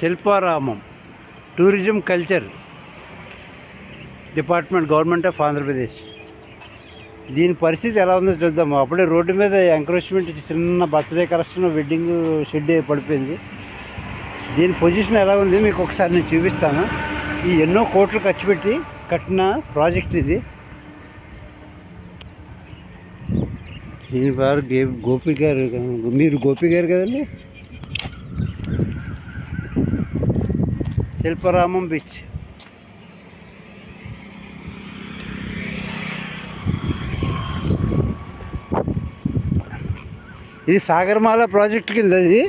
Shilparamam tourism culture department, government of Andhra Pradesh. దీని పరిస్థితి ఎలా ఉందో చూద్దాము. అప్పుడే రోడ్డు మీద ఎంక్రోచ్మెంట్, చిన్న బర్త్డే కలెక్షన్, వెడ్డింగ్ షెడ్ పడిపోయింది. దీని పొజిషన్ ఎలా ఉంది మీకు ఒకసారి నేను చూపిస్తాను. ఈ ఎన్నో కోట్లు ఖర్చు పెట్టి కట్టిన ప్రాజెక్ట్ ఇది. దీని పేరు గోపి గారు. మీరు గోపి గారు కదండి. శిల్పారామం బీచ్. ఇది సాగరమాల ప్రాజెక్ట్ కింద. ఇది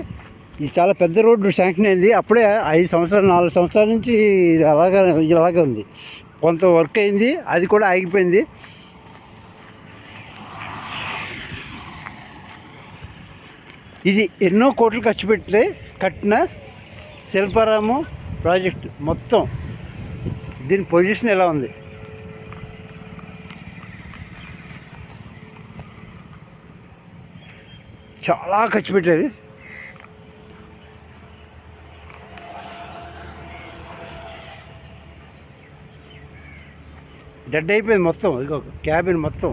చాలా పెద్ద రోడ్డు శాంక్షన్ అయింది. అప్పుడే 5 సంవత్సరాలు 4 సంవత్సరాల నుంచి ఇది ఇలాగే ఉంది. కొంత వర్క్ అయింది, అది కూడా ఆగిపోయింది. ఇది ఎన్నో కోట్లు ఖర్చు పెట్టి కట్టిన శిల్పారామం ప్రాజెక్టు మొత్తం. దీని పొజిషన్ ఎలా ఉంది. చాలా ఖర్చు పెట్టారు. డెడ్ అయిపోయింది మొత్తం. ఇక క్యాబిన్ మొత్తం.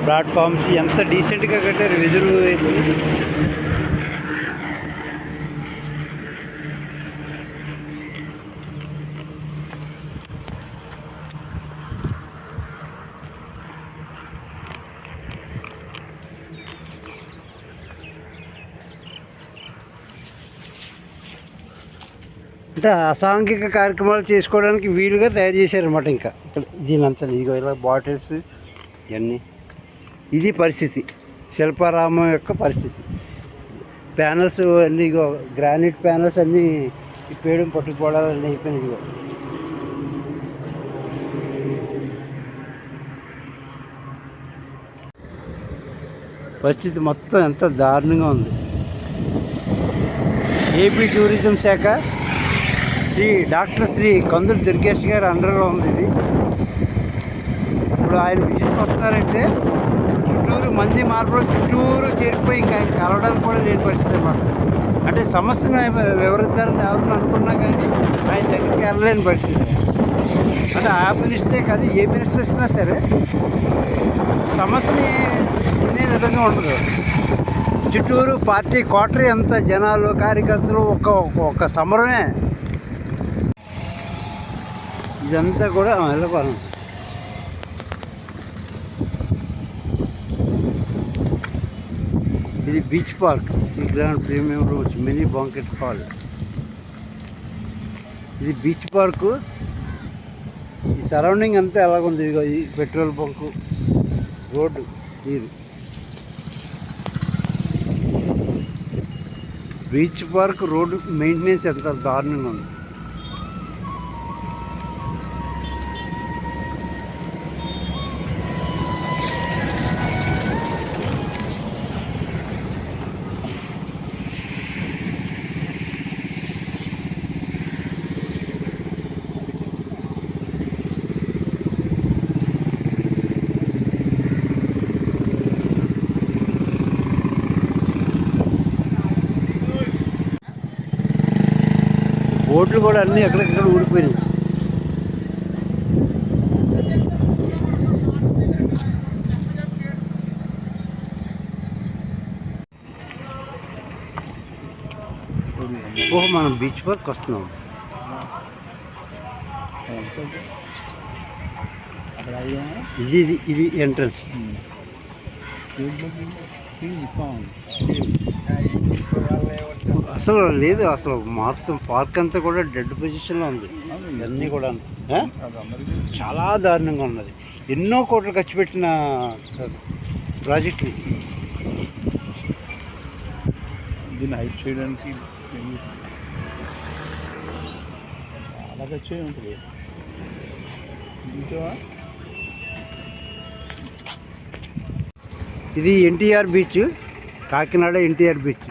ప్లాట్ఫామ్స్ ఎంత డీసెంట్గా కట్టారు, వెదురు వేసి. అంటే అసాంఘిక కార్యక్రమాలు చేసుకోవడానికి వీలుగా తయారు చేశారన్నమాట. ఇంకా ఇక్కడ దీనంతా ఇదిగో ఇలా బాటిల్స్ ఇవన్నీ. ఇది పరిస్థితి, శిల్పారామం యొక్క పరిస్థితి. ప్యానల్స్ అన్నీ ఇగో గ్రానైట్ ప్యానల్స్ అన్నీ పేడం పట్టుకుపోవడాలు అన్నీ అయిపోయినాయి. ఇదిగో పరిస్థితి మొత్తం ఎంత దారుణంగా ఉంది. ఏపీ టూరిజం శాఖ డాక్టర్ శ్రీ కందులు దుర్గేష్ గారు అండర్లో ఉంది ఇది. ఇప్పుడు ఆయన విజిట్కి వస్తున్నారంటే చుట్టూరు మంది మార్పులు చుట్టూరు చేరిపోయి ఇంకా కలవడానికి కూడా లేని పరిస్థితి అన్నమాట. అంటే సమస్యను వివరిద్దారని ఎవరిని అనుకున్నా కానీ ఆయన దగ్గరికి వెళ్ళలేని పరిస్థితి. అంటే ఆ మినిస్టరే కాదు, ఏ మినిస్టర్ వచ్చినా సరే సమస్యని వినే విధంగా ఉండదు. చుట్టూరు పార్టీ కోటరీ అంత జనాలు, కార్యకర్తలు, ఒక సమరమే. ఇదంతా కూడా వెళ్ళకోవాలి. ఇది beach park, Sri Grand premium rooms, mini banquet hall. ఇది బీచ్ పార్కు. ఈ సరౌండింగ్ అంతా ఎలాగుంది. ఇదిగో ఈ పెట్రోల్ బంకు, రోడ్డు, నీరు. బీచ్ పార్క్ రోడ్డు మెయింటెనెన్స్ ఎంత దారుణంగా ఉంది. బోట్లు కూడా అన్నీ ఎక్కడెక్కడ ఊడిపోయినాయి. మనం బీచ్ పార్క్ వస్తున్నాం. ఇది ఎంట్రన్స్. అసలు లేదు, అసలు మొత్తం పార్క్ అంతా కూడా డెడ్ పొజిషన్లో ఉంది. ఇవన్నీ కూడా చాలా దారుణంగా ఉన్నది. ఎన్నో కోట్లు ఖర్చు పెట్టిన ప్రాజెక్ట్. దీన్ని హైట్ చేయడానికి చాలా ఖర్చు ఉంటుంది. ఇది ఎన్టీఆర్ బీచ్, కాకినాడ ఎన్టీఆర్ బీచ్.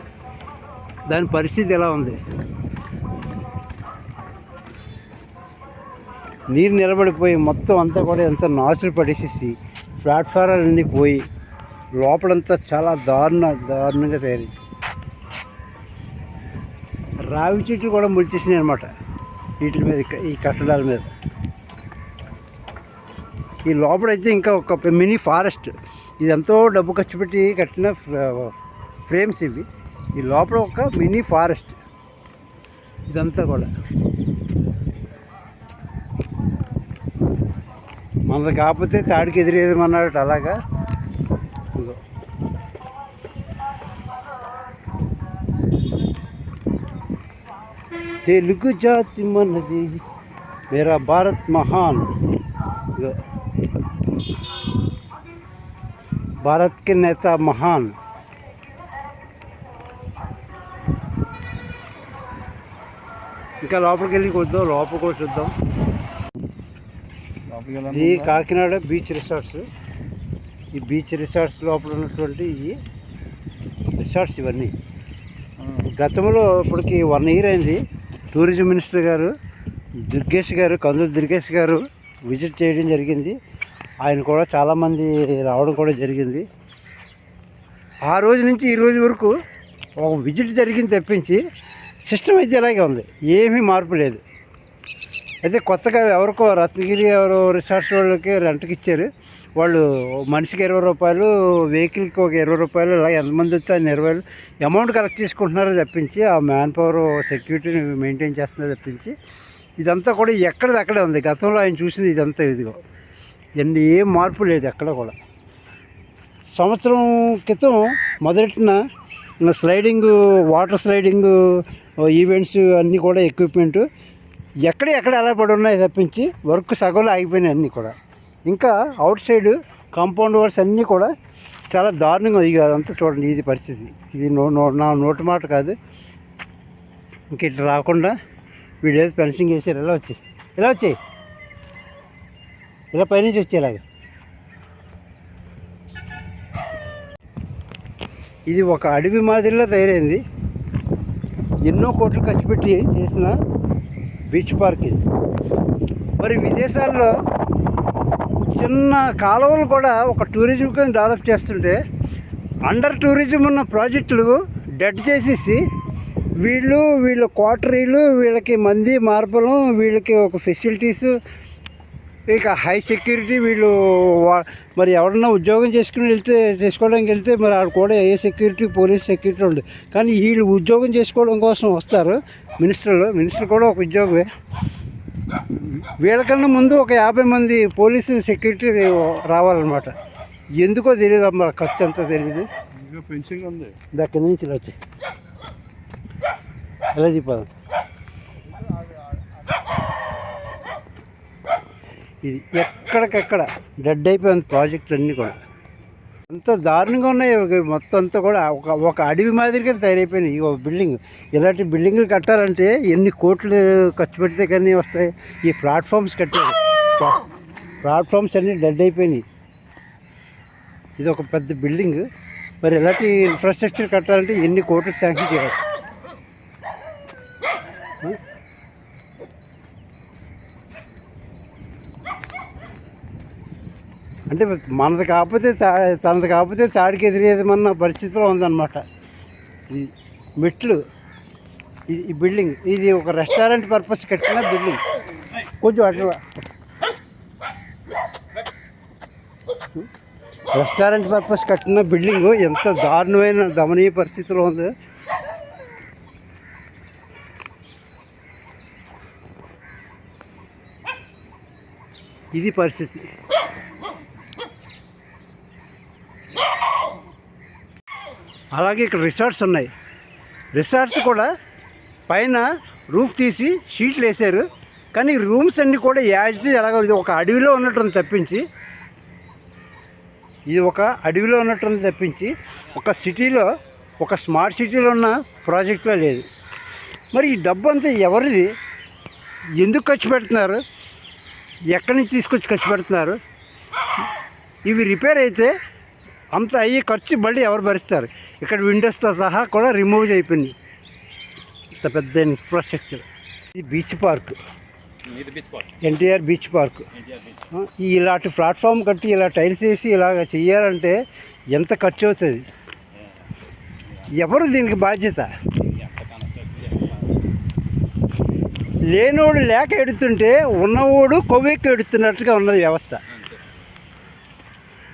దాని పరిస్థితి ఎలా ఉంది. నీరు నిలబడిపోయి మొత్తం అంతా కూడా ఎంత నాచులు పడేసేసి ప్లాట్ఫారాలన్నీ పోయి లోపలంతా చాలా దారుణంగా తయారైంది. రావి చెట్లు కూడా మొలిచేసినాయి అనమాట వీటి మీద, ఈ కట్టడాల మీద. ఈ లోపలైతే ఇంకా ఒక మినీ ఫారెస్ట్. ఇది ఎంతో డబ్బు ఖర్చు పెట్టి కట్టిన ఫ్రేమ్స్ ఇవి. ఈ లోపల ఒక మినీ ఫారెస్ట్ ఇదంతా కూడా. మనది కాకపోతే తాడికి ఎదురేదమన్నాడు అలాగా. తెలుగు జాతి మనది, మేరా భారత్ మహాన్, భారత్ కే నేత మహాన్. ఇంకా లోపలికి వెళ్ళి కొద్దాం, లోపల కూడా చూద్దాం. ఇది కాకినాడ బీచ్ రిసార్ట్స్. ఈ బీచ్ రిసార్ట్స్ లోపల ఉన్నటువంటి ఈ రిసార్ట్స్ ఇవన్నీ గతంలో ఇప్పటికి 1 year అయింది. టూరిజం మినిస్టర్ గారు కందులు దుర్గేష్ గారు విజిట్ చేయడం జరిగింది. ఆయన కూడా చాలామంది రావడం కూడా జరిగింది. ఆ రోజు నుంచి ఈ రోజు వరకు ఒక విజిట్ జరిగింది తప్పించి సిస్టమ్ అయితే ఇలాగే ఉంది, ఏమీ మార్పు లేదు. అయితే కొత్తగా ఎవరికో రత్నగిరి ఎవరో రిసార్ట్స్ వాళ్ళకి రెంట్కి ఇచ్చారు. వాళ్ళు మనిషికి 20 రూపాయలు, వెహికల్కి ఒక 20 రూపాయలు, ఇలా ఎంతమంది వస్తే 20 అమౌంట్ కలెక్ట్ చేసుకుంటున్నారో తప్పించి ఆ మ్యాన్ పవర్ సెక్యూరిటీని మెయింటైన్ చేస్తున్నారో తప్పించి ఇదంతా కూడా ఎక్కడిది అక్కడే ఉంది. గతంలో ఆయన చూసింది ఇదంతా ఇదిగో, ఇవన్నీ ఏం మార్పు లేదు ఎక్కడ కూడా. సంవత్సరం క్రితం మొదలెట్టిన స్లైడింగ్, వాటర్ స్లైడింగ్ ఈవెంట్స్ అన్నీ కూడా ఎక్విప్మెంటు ఎక్కడ ఎలా పడి ఉన్నాయి తప్పించి వర్క్ సగంలో ఆగిపోయినాయి అన్నీ కూడా. ఇంకా అవుట్ సైడ్ కాంపౌండ్ వాల్స్ అన్నీ కూడా చాలా దారుణంగా ఇది. అదంతా చూడండి, ఇది పరిస్థితి. ఇది నా నోటి మాట కాదు. ఇంక ఇట్లా రాకుండా వీడేదో ఫెన్సింగ్ వేసారు. ఇలా వచ్చాయి ఇలా పైనుంచి వచ్చేలాగా. ఇది ఒక అడవి మాదిరిలో తయారైంది. ఎన్నో కోట్లు ఖర్చు పెట్టి చేసిన బీచ్ పార్క్ ఇది. మరి విదేశాల్లో చిన్న కాలువలు కూడా ఒక టూరిజం కింద డెవలప్ చేస్తుంటే అండర్ టూరిజం ఉన్న ప్రాజెక్టులు డెడ్ చేసేసి వీళ్ళ క్వార్టరీలు, వీళ్ళకి మంది మార్పులు, వీళ్ళకి ఒక ఫెసిలిటీసు, ఇక హై సెక్యూరిటీ. వీళ్ళు మరి ఎవరన్నా ఉద్యోగం చేసుకోవడానికి వెళ్తే మరి ఆడ కూడా ఏ సెక్యూరిటీ, పోలీస్ సెక్యూరిటీ ఉండదు. కానీ వీళ్ళు ఉద్యోగం చేసుకోవడం కోసం వస్తారు. మినిస్టర్ కూడా ఒక ఉద్యోగమే. వీళ్ళకన్నా ముందు ఒక 50 మంది పోలీసు సెక్యూరిటీ రావాలన్నమాట. ఎందుకో తెలియదు అమ్మ, ఖర్చు అంతా తెలియదు. ఫెన్సింగ్ ఉంది దగ్గర నుంచి ఇలా వచ్చి ఎలా చెప్పాలి. ఇది ఎక్కడికెక్కడ డెడ్ అయిపోయింది ప్రాజెక్టులు అన్నీ కూడా. అంత దారుణంగా ఉన్నాయి మొత్తం అంతా కూడా. ఒక అడవి మాదిరిగా తయారైపోయినాయి. ఈ బిల్డింగ్, ఇలాంటి బిల్డింగ్లు కట్టాలంటే ఎన్ని కోట్లు ఖర్చు పెడితే కానీ వస్తాయి. ఈ ప్లాట్ఫామ్స్ కట్టారు, ప్లాట్ఫామ్స్ అన్నీ డెడ్ అయిపోయినాయి. ఇది ఒక పెద్ద బిల్డింగ్. మరి ఇలాంటి ఇన్ఫ్రాస్ట్రక్చర్ కట్టాలంటే ఎన్ని కోట్లు శాంక్షన్ చేయాలి. అంటే తనది కాకపోతే తాడికి ఎదురేదమన్న పరిస్థితిలో ఉందన్నమాట. ఇది మెట్లు, ఈ బిల్డింగ్ ఇది ఒక రెస్టారెంట్ పర్పస్ కట్టిన బిల్డింగ్. కొంచెం అట్లా రెస్టారెంట్ పర్పస్ కట్టిన బిల్డింగు ఎంత దారుణమైన దమనీయ పరిస్థితిలో ఉంది. ఇది పరిస్థితి. అలాగే ఇక్కడ రిసార్ట్స్ ఉన్నాయి. రిసార్ట్స్ కూడా పైన రూఫ్ తీసి షీట్లు వేసారు. కానీ రూమ్స్ అన్నీ కూడా యాజ్ది ఎలాగో ఇది ఒక అడవిలో ఉన్నట్టుంది తప్పించి ఒక సిటీలో, ఒక స్మార్ట్ సిటీలో ఉన్న ప్రాజెక్టులో లేదు. మరి ఈ డబ్బు అంతా ఎవరిది? ఎందుకు ఖర్చు పెడుతున్నారు? ఎక్కడి నుంచి తీసుకొచ్చి ఖర్చు పెడుతున్నారు? ఇవి రిపేర్ అయితే అంత అయ్యే ఖర్చు మళ్ళీ ఎవరు భరిస్తారు? ఇక్కడ విండోస్తో సహా కూడా రిమూవ్ అయిపోయింది. ఇంత పెద్ద ఇన్ఫ్రాస్ట్రక్చర్. ఇది బీచ్ పార్క్. ఇది beach park NTR beach park. NTR beach. ఇలాంటి ప్లాట్ఫామ్ కట్టి ఇలా టైల్స్ వేసి ఇలాగ చెయ్యాలంటే ఎంత ఖర్చు అవుతుంది? ఎవరు దీనికి బాధ్యత? ఎంత కన్స్ట్రక్షన్ లేనోడు లేక ఎడుతుంటే ఉన్నవాడు కొవ్వెక్కి ఎడుతున్నట్టుగా ఉన్నది వ్యవస్థ. అంతే.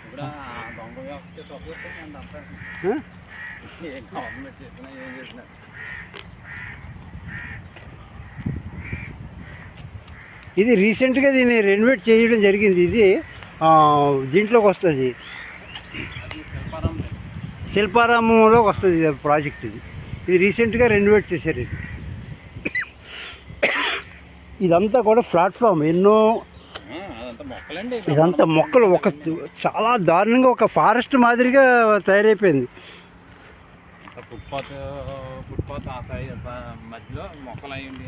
ఇప్పుడు ఆ దొంగ వ్యవస్థ తప్పకుండా అంతా ఆ? ఏ గవర్నమెంట్ చేసినా ఏం చేసినా ఇది రీసెంట్గా దీన్ని రెనోవేట్ చేయడం జరిగింది. ఇది దీంట్లోకి వస్తుంది, అది శిల్పారం శిల్పారామంలోకి వస్తుంది ఇది ప్రాజెక్ట్. ఇది రీసెంట్గా రెనోవేట్ చేశారు. ఇది ఇదంతా కూడా ప్లాట్ఫామ్ ఎన్నో, అదంతా మొక్కలండి. ఇదంతా మొక్కలు ఒక చాలా దారుణంగా ఒక ఫారెస్ట్ మాదిరిగా తయారైపోయింది. ఫుట్పాత్ ఆ సైడ్ మధ్యలో మొక్కలు అయ్యండి.